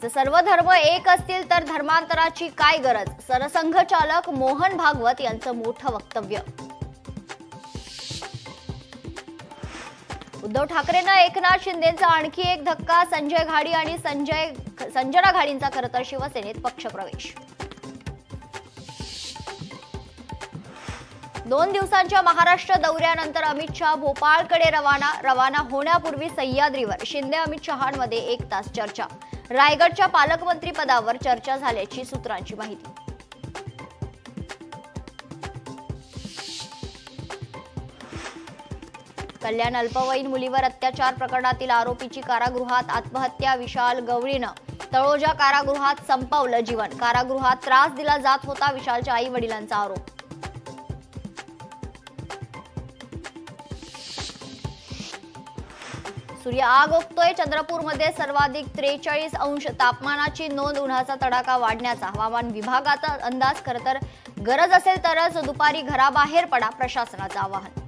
जर सर्व धर्म एक असतील तर धर्मांतराची काय गरज? सरसंघचालक मोहन भागवत यांचं मोठं वक्तव्य. उद्धव ठाकरेंना एकनाथ शिंदेंचा आणखी एक धक्का. संजय घाडी आणि संजना घाडींचा खरंतर शिवसेनेत पक्षप्रवेश. 2 दिवसांच्या महाराष्ट्र दौऱ्यानंतर अमित शहा भोपाळकडे रवाना होण्यापूर्वी सह्याद्रीवर शिंदे अमित शहांमध्ये 1 तास चर्चा. रायगडच्या पालकमंत्री पदावर चर्चा झाल्याची सूत्रांची माहिती. कल्याण अल्पवयीन मुलीवर अत्याचार प्रकरणातील आरोपीची कारागृहात आत्महत्या. विशाल गवळीनं तळोजा कारागृहात संपवलं जीवन. कारागृहात त्रास दिला जात होता, विशालच्या आई वडिलांचा आरोप. सूर्य आग ओकतोय. चंद्रपूरमध्ये सर्वाधिक 43 अंश तापमानाची नोंद. उन्हाचा तडाखा वाढण्याचा हवामान विभागाचा अंदाज. खरंतर गरज असेल तरच दुपारी घराबाहेर पडा, प्रशासनाचं आवाहन.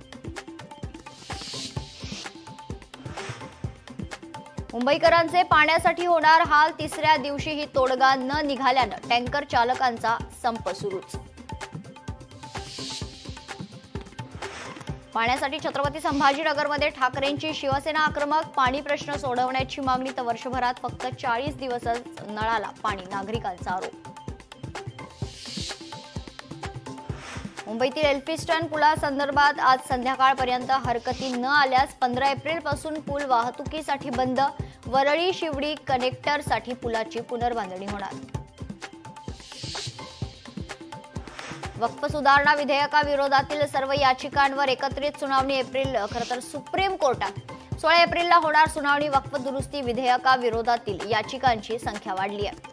मुंबईकरांचे पाण्यासाठी होणार हाल. 3ऱ्या दिवशीही तोडगा न निघाल्यानं टँकर चालकांचा संप सुरूच. पाण्यासाठी छत्रपती संभाजीनगरमध्ये ठाकरेंची शिवसेना आक्रमक. पाणी प्रश्न सोडवण्याची मागणी तर वर्षभरात फक्त 40 दिवसच नळाला पाणी, नागरिकांचा आरोप. मुंबईतील एल्फिस्टन पुलासंदर्भात आज संध्याकाळपर्यंत हरकती न आल्यास 15 एप्रिलपासून पूल वाहतुकीसाठी बंद. वरळी शिवडी कनेक्टरसाठी पुलाची पुनर्बांधणी होणार. वक्फ सुधारणा विधेयकाविरोधातील सर्व याचिकांवर एकत्रित सुनावणी एप्रिल. खरंतर सुप्रीम कोर्टात 16 एप्रिलला होणार सुनावणी. वक्फ दुरुस्ती विधेयकाविरोधातील याचिकांची संख्या वाढली आहे.